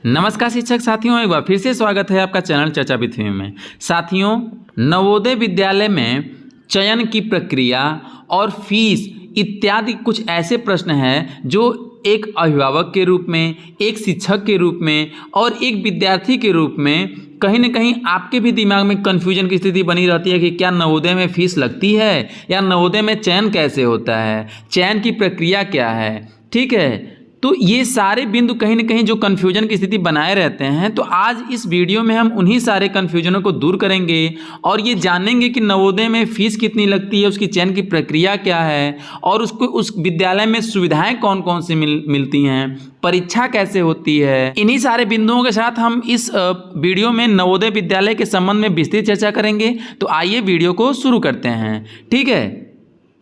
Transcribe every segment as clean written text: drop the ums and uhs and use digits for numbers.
नमस्कार शिक्षक साथियों, एक बार फिर से स्वागत है आपका चैनल चर्चा विथ में। साथियों, नवोदय विद्यालय में चयन की प्रक्रिया और फीस इत्यादि कुछ ऐसे प्रश्न हैं जो एक अभिभावक के रूप में, एक शिक्षक के रूप में और एक विद्यार्थी के रूप में कहीं ना कहीं आपके भी दिमाग में कन्फ्यूजन की स्थिति बनी रहती है कि क्या नवोदय में फीस लगती है या नवोदय में चयन कैसे होता है, चयन की प्रक्रिया क्या है। ठीक है, तो ये सारे बिंदु कहीं ना कहीं जो कन्फ्यूजन की स्थिति बनाए रहते हैं। तो आज इस वीडियो में हम उन्हीं सारे कन्फ्यूजनों को दूर करेंगे और ये जानेंगे कि नवोदय में फीस कितनी लगती है, उसकी चयन की प्रक्रिया क्या है और उसको उस विद्यालय में सुविधाएं कौन कौन सी मिलती हैं, परीक्षा कैसे होती है। इन्हीं सारे बिंदुओं के साथ हम इस वीडियो में नवोदय विद्यालय के संबंध में विस्तृत चर्चा करेंगे। तो आइए वीडियो को शुरू करते हैं। ठीक है,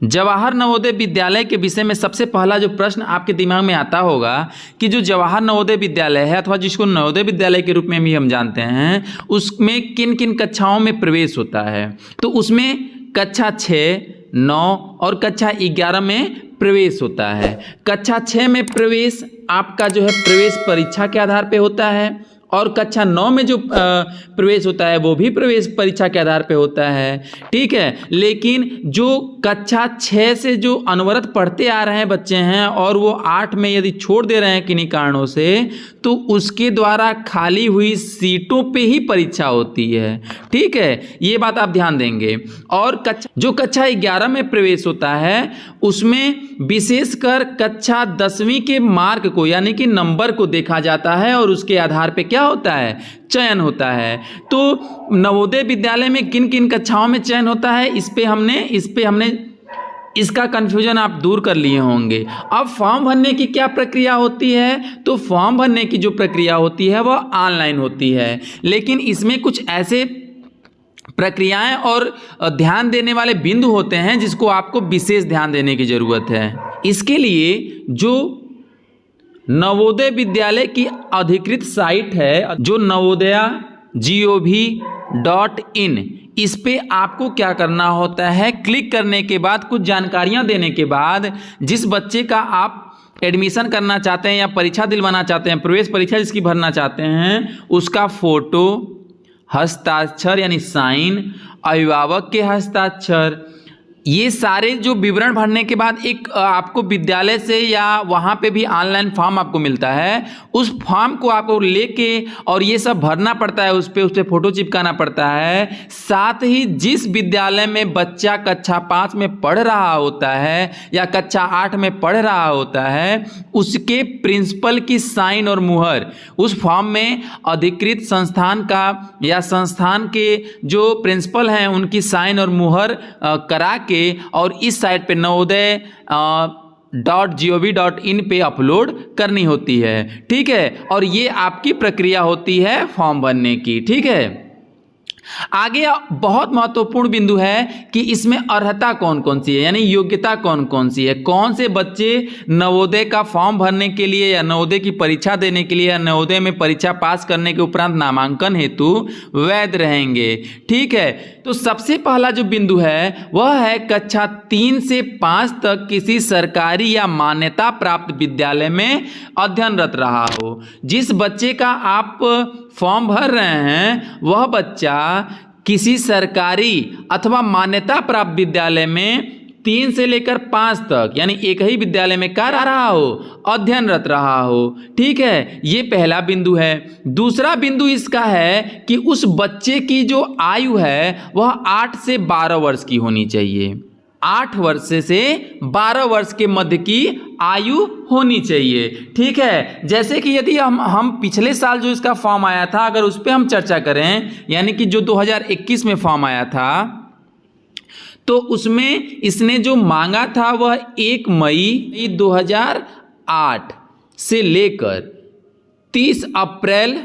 जवाहर नवोदय विद्यालय के विषय में सबसे पहला जो प्रश्न आपके दिमाग में आता होगा कि जो जवाहर नवोदय विद्यालय है अथवा जिसको नवोदय विद्यालय के रूप में भी हम जानते हैं, उसमें किन किन कक्षाओं में प्रवेश होता है। तो उसमें कक्षा 6, 9 और कक्षा 11 में प्रवेश होता है। कक्षा 6 में प्रवेश आपका जो है प्रवेश परीक्षा के आधार पर होता है और कक्षा 9 में जो प्रवेश होता है वो भी प्रवेश परीक्षा के आधार पे होता है। ठीक है, लेकिन जो कक्षा 6 से जो अनवरत पढ़ते आ रहे हैं बच्चे हैं और वो 8 में यदि छोड़ दे रहे हैं किन्हीं कारणों से, तो उसके द्वारा खाली हुई सीटों पे ही परीक्षा होती है। ठीक है, ये बात आप ध्यान देंगे। और जो कक्षा 11 में प्रवेश होता है उसमें विशेषकर कक्षा 10वीं के मार्क को यानी कि नंबर को देखा जाता है और उसके आधार पे क्या होता है, चयन होता है। तो नवोदय विद्यालय में किन किन कक्षाओं में चयन होता है, इस पे हमने इसका कन्फ्यूजन आप दूर कर लिए होंगे। अब फॉर्म भरने की क्या प्रक्रिया होती है, तो फॉर्म भरने की जो प्रक्रिया होती है वह ऑनलाइन होती है, लेकिन इसमें कुछ ऐसे प्रक्रियाएं और ध्यान देने वाले बिंदु होते हैं जिसको आपको विशेष ध्यान देने की जरूरत है। इसके लिए जो नवोदय विद्यालय की अधिकृत साइट है, जो navodaya.gov.in, इस पे आपको क्या करना होता है, क्लिक करने के बाद कुछ जानकारियां देने के बाद जिस बच्चे का आप एडमिशन करना चाहते हैं या परीक्षा दिलवाना चाहते हैं, प्रवेश परीक्षा जिसकी भरना चाहते हैं, उसका फोटो, हस्ताक्षर यानी साइन, अभिभावक के हस्ताक्षर, ये सारे जो विवरण भरने के बाद एक आपको विद्यालय से या वहाँ पे भी ऑनलाइन फॉर्म आपको मिलता है। उस फॉर्म को आपको लेके और ये सब भरना पड़ता है, उस पर फोटो चिपकाना पड़ता है। साथ ही जिस विद्यालय में बच्चा कक्षा 5 में पढ़ रहा होता है या कक्षा 8 में पढ़ रहा होता है, उसके प्रिंसिपल की साइन और मुहर उस फॉर्म में अधिकृत संस्थान का या संस्थान के जो प्रिंसिपल हैं उनकी साइन और मुहर करा के और इस साइट पे navodaya.gov.in पे अपलोड करनी होती है। ठीक है, और ये आपकी प्रक्रिया होती है फॉर्म भरने की। ठीक है, आगे बहुत महत्वपूर्ण बिंदु है कि इसमें अर्हता कौन कौन सी है, यानी योग्यता कौन कौन सी है। कौन से बच्चे नवोदय का फॉर्म भरने के लिए या नवोदय की परीक्षा देने के लिए या नवोदय में परीक्षा पास करने के उपरांत नामांकन हेतु वैध रहेंगे। ठीक है, तो सबसे पहला जो बिंदु है वह है कक्षा 3 से 5 तक किसी सरकारी या मान्यता प्राप्त विद्यालय में अध्ययनरत रहा हो। जिस बच्चे का आप फॉर्म भर रहे हैं वह बच्चा किसी सरकारी अथवा मान्यता प्राप्त विद्यालय में 3 से लेकर 5 तक यानी एक ही विद्यालय में कर रहा हो, अध्ययनरत रहा हो। ठीक है, ये पहला बिंदु है। दूसरा बिंदु इसका है कि उस बच्चे की जो आयु है वह 8 से 12 वर्ष की होनी चाहिए। 8 वर्ष से 12 वर्ष के मध्य की आयु होनी चाहिए। ठीक है, जैसे कि यदि हम पिछले साल जो इसका फॉर्म आया था अगर उस पर हम चर्चा करें, यानी कि जो 2021 में फॉर्म आया था, तो उसमें इसने जो मांगा था वह 1 मई 2008 से लेकर 30 अप्रैल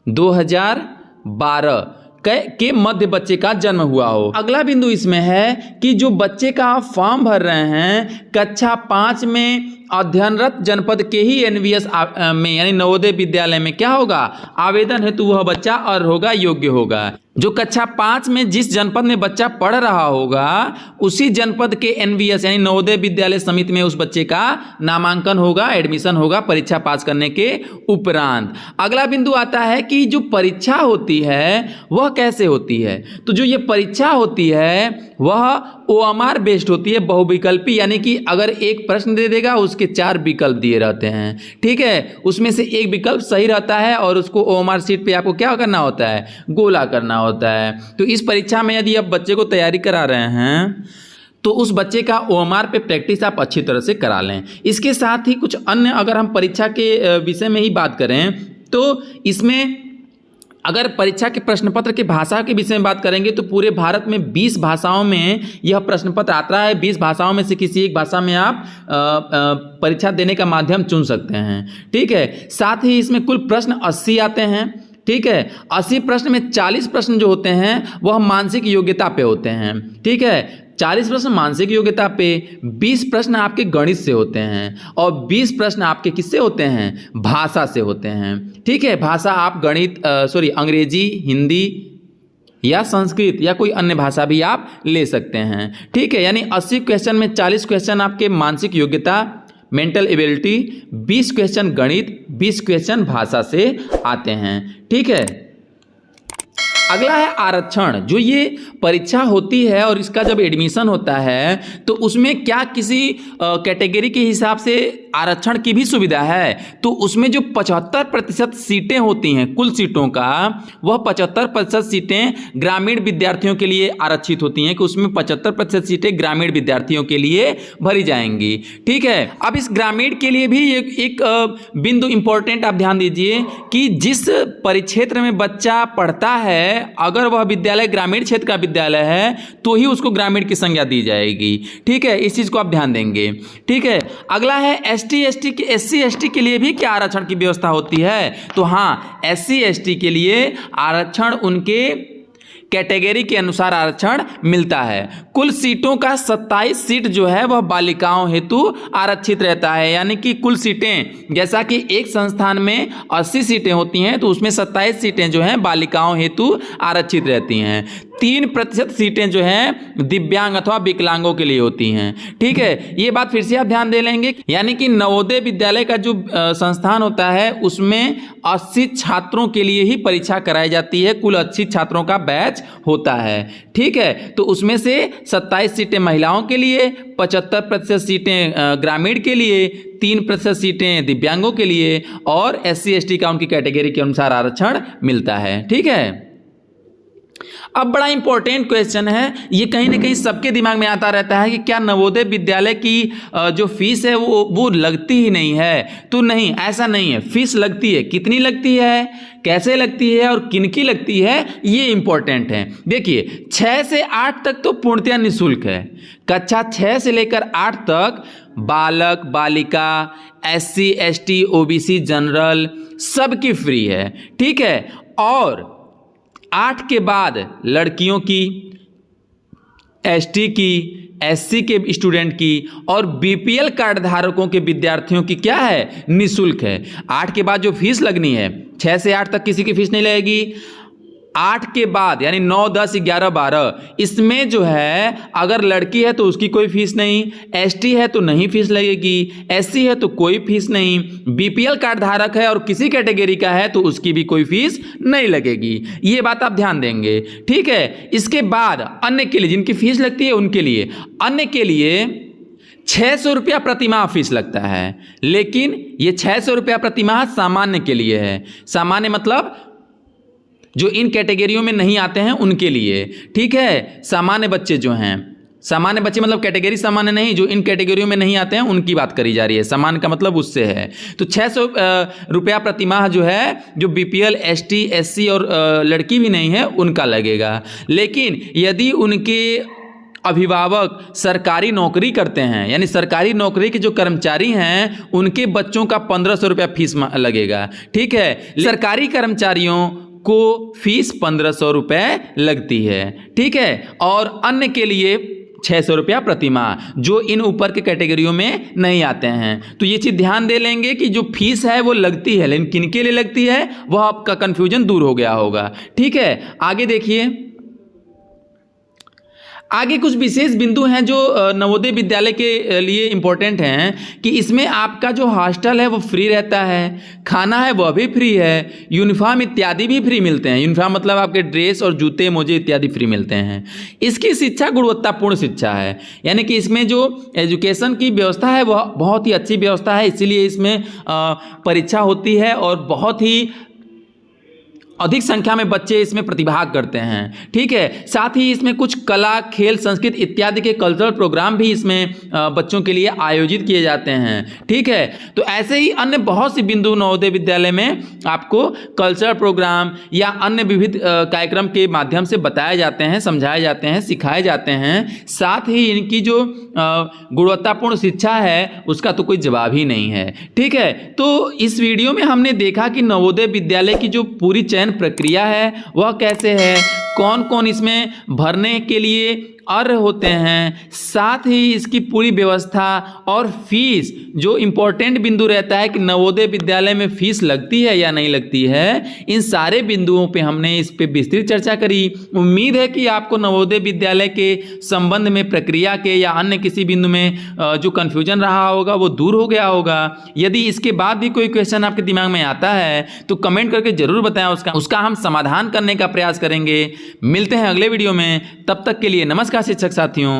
2012 के मध्य बच्चे का जन्म हुआ हो। अगला बिंदु इसमें है कि जो बच्चे का आप फॉर्म भर रहे हैं कक्षा 5 में अध्ययनरत जनपद के ही एनवीएस में यानी नवोदय विद्यालय में क्या होगा, आवेदन हेतु वह बच्चा अर्ह होगा, योग्य होगा। जो कक्षा 5 में जिस जनपद में बच्चा पढ़ रहा होगा उसी जनपद के एनवीएस यानी नवोदय विद्यालय समिति में उस बच्चे का नामांकन होगा, एडमिशन होगा परीक्षा पास करने के उपरांत। अगला बिंदु आता है कि जो परीक्षा होती है वह कैसे होती है। तो जो ये परीक्षा होती है वह OMR बेस्ड होती है, बहुविकल्पी, यानी कि अगर एक प्रश्न दे देगा उसके 4 विकल्प दिए रहते हैं, ठीक है। उसमें से एक विकल्प सही रहता है और उसको OMR शीट पे आपको क्या करना होता है, गोला करना होता है। तो इस परीक्षा में यदि आप बच्चे को तैयारी करा रहे हैं तो उस बच्चे का OMR पे प्रैक्टिस आप अच्छी तरह से करा लें। इसके साथ ही कुछ अन्य अगर हम परीक्षा के विषय में ही बात करें तो इसमें अगर परीक्षा के प्रश्न पत्र के भाषा के विषय में बात करेंगे तो पूरे भारत में 20 भाषाओं में यह प्रश्न पत्र आता है। 20 भाषाओं में से किसी एक भाषा में आप परीक्षा देने का माध्यम चुन सकते हैं, ठीक है। साथ ही इसमें कुल प्रश्न 80 आते हैं, ठीक है। 80 प्रश्न में 40 प्रश्न जो होते हैं वह मानसिक योग्यता पे होते हैं, ठीक है। 40 प्रश्न मानसिक योग्यता पे, 20 प्रश्न आपके गणित से होते हैं और 20 प्रश्न आपके किससे होते हैं, भाषा से होते हैं, ठीक है। भाषा आप अंग्रेजी, हिंदी या संस्कृत या कोई अन्य भाषा भी आप ले सकते हैं, ठीक है। यानी 80 क्वेश्चन में 40 क्वेश्चन आपके मानसिक योग्यता, मेंटल एबिलिटी, 20 क्वेश्चन गणित, 20 क्वेश्चन भाषा से आते हैं, ठीक है। अगला है आरक्षण। जो ये परीक्षा होती है और इसका जब एडमिशन होता है तो उसमें क्या किसी कैटेगरी के हिसाब से आरक्षण की भी सुविधा है। तो उसमें जो 75% सीटें होती हैं कुल सीटों का, वह 75% सीटें ग्रामीण विद्यार्थियों के लिए आरक्षित होती हैं कि उसमें 75% सीटें ग्रामीण विद्यार्थियों के लिए भरी जाएंगी, ठीक है। अब इस ग्रामीण के लिए भी एक बिंदु इंपॉर्टेंट आप ध्यान दीजिए कि जिस परिक्षेत्र में बच्चा पढ़ता है अगर वह विद्यालय ग्रामीण क्षेत्र का विद्यालय है तो ही उसको ग्रामीण की संज्ञा दी जाएगी, ठीक है। इस चीज को आप ध्यान देंगे, ठीक है। अगला है SC ST के लिए भी क्या आरक्षण की व्यवस्था होती है। तो हाँ, SC ST के लिए आरक्षण उनके कैटेगरी के अनुसार आरक्षण मिलता है। कुल सीटों का 27 सीट जो है वह बालिकाओं हेतु आरक्षित रहता है, यानी कि कुल सीटें, जैसा कि एक संस्थान में 80 सीटें होती हैं तो उसमें 27 सीटें जो हैं बालिकाओं हेतु आरक्षित रहती हैं। 3% सीटें जो हैं दिव्यांग अथवा विकलांगों के लिए होती हैं, ठीक है। ये बात फिर से आप ध्यान दे लेंगे, यानी कि नवोदय विद्यालय का जो संस्थान होता है उसमें 80 छात्रों के लिए ही परीक्षा कराई जाती है। कुल 80 छात्रों का बैच होता है, ठीक है। तो उसमें से 27 सीटें महिलाओं के लिए, 75% सीटें ग्रामीण के लिए, 3% सीटें दिव्यांगों के लिए और SC ST का उनकी कैटेगरी के अनुसार आरक्षण मिलता है, ठीक है। अब बड़ा इंपॉर्टेंट क्वेश्चन है, ये कहीं ना कहीं सबके दिमाग में आता रहता है कि क्या नवोदय विद्यालय की जो फीस है वो लगती ही नहीं है। तो नहीं, ऐसा नहीं है, फीस लगती है। कितनी लगती है, कैसे लगती है और किनकी लगती है, ये इंपॉर्टेंट है। देखिए 6 से 8 तक तो पूर्णतः निःशुल्क है। कक्षा 6 से लेकर 8 तक बालक बालिका, SC ST OBC जनरल सबकी फ्री है, ठीक है। और 8 के बाद लड़कियों की, ST की, SC के स्टूडेंट की और BPL कार्ड धारकों के विद्यार्थियों की क्या है, निःशुल्क है। 8 के बाद जो फीस लगनी है, 6 से 8 तक किसी की फीस नहीं लगेगी। 8 के बाद यानी 9, 10, 11, 12 इसमें जो है अगर लड़की है तो उसकी कोई फीस नहीं, ST है तो नहीं फीस लगेगी, SC है तो कोई फीस नहीं, BPL कार्ड धारक है और किसी कैटेगरी का है तो उसकी भी कोई फीस नहीं लगेगी। ये बात आप ध्यान देंगे, ठीक है। इसके बाद अन्य के लिए जिनकी फीस लगती है उनके लिए, अन्य के लिए 600 रुपया प्रतिमाह फीस लगता है। लेकिन ये 600 रुपया प्रतिमाह सामान्य के लिए है। सामान्य मतलब जो इन कैटेगरियों में नहीं आते हैं उनके लिए, ठीक है। सामान्य बच्चे जो हैं, सामान्य बच्चे मतलब कैटेगरी सामान्य नहीं, जो इन कैटेगरियों में नहीं आते हैं उनकी बात करी जा रही है। सामान्य का मतलब उससे है। तो 600 रुपया प्रतिमाह जो है, जो BPL ST SC और लड़की भी नहीं है उनका लगेगा। लेकिन यदि उनके अभिभावक सरकारी नौकरी करते हैं, यानी सरकारी नौकरी के जो कर्मचारी हैं उनके बच्चों का 1500 रुपया फीस लगेगा, ठीक है। सरकारी कर्मचारियों को फीस 1500 रुपये लगती है, ठीक है। और अन्य के लिए 600 रुपया प्रति माह, जो इन ऊपर के कैटेगरियों में नहीं आते हैं। तो ये चीज़ ध्यान दे लेंगे कि जो फीस है वो लगती है, लेकिन किन के लिए लगती है वह आपका कन्फ्यूजन दूर हो गया होगा। ठीक है, आगे देखिए, आगे कुछ विशेष बिंदु हैं जो नवोदय विद्यालय के लिए इम्पोर्टेंट हैं कि इसमें आपका जो हॉस्टल है वो फ्री रहता है, खाना है वह भी फ्री है, यूनिफॉर्म इत्यादि भी फ्री मिलते हैं। यूनिफॉर्म मतलब आपके ड्रेस और जूते मोजे इत्यादि फ्री मिलते हैं। इसकी शिक्षा गुणवत्तापूर्ण शिक्षा है, यानी कि इसमें जो एजुकेशन की व्यवस्था है वह बहुत ही अच्छी व्यवस्था है, इसीलिए इसमें परीक्षा होती है और बहुत ही अधिक संख्या में बच्चे इसमें प्रतिभाग करते हैं। ठीक है, साथ ही इसमें कुछ कला, खेल, संस्कृत इत्यादि के कल्चरल प्रोग्राम भी इसमें बच्चों के लिए आयोजित किए जाते हैं। ठीक है, तो ऐसे ही अन्य बहुत सी बिंदु नवोदय विद्यालय में आपको कल्चरल प्रोग्राम या अन्य विविध कार्यक्रम के माध्यम से बताए जाते हैं, समझाए जाते हैं, सिखाए जाते हैं। साथ ही इनकी जो गुणवत्तापूर्ण शिक्षा है उसका तो कोई जवाब ही नहीं है। ठीक है, तो इस वीडियो में हमने देखा कि नवोदय विद्यालय की जो पूरी चयन प्रक्रिया है वह कैसे है, कौन कौन इसमें भरने के लिए अर्ह होते हैं, साथ ही इसकी पूरी व्यवस्था और फीस, जो इम्पोर्टेंट बिंदु रहता है कि नवोदय विद्यालय में फीस लगती है या नहीं लगती है, इन सारे बिंदुओं पे हमने इस पे विस्तृत चर्चा करी। उम्मीद है कि आपको नवोदय विद्यालय के संबंध में, प्रक्रिया के या अन्य किसी बिंदु में जो कन्फ्यूजन रहा होगा वो दूर हो गया होगा। यदि इसके बाद भी कोई क्वेश्चन आपके दिमाग में आता है तो कमेंट करके जरूर बताएं, उसका हम समाधान करने का प्रयास करेंगे। मिलते हैं अगले वीडियो में, तब तक के लिए नमस्कार शिक्षक साथियों।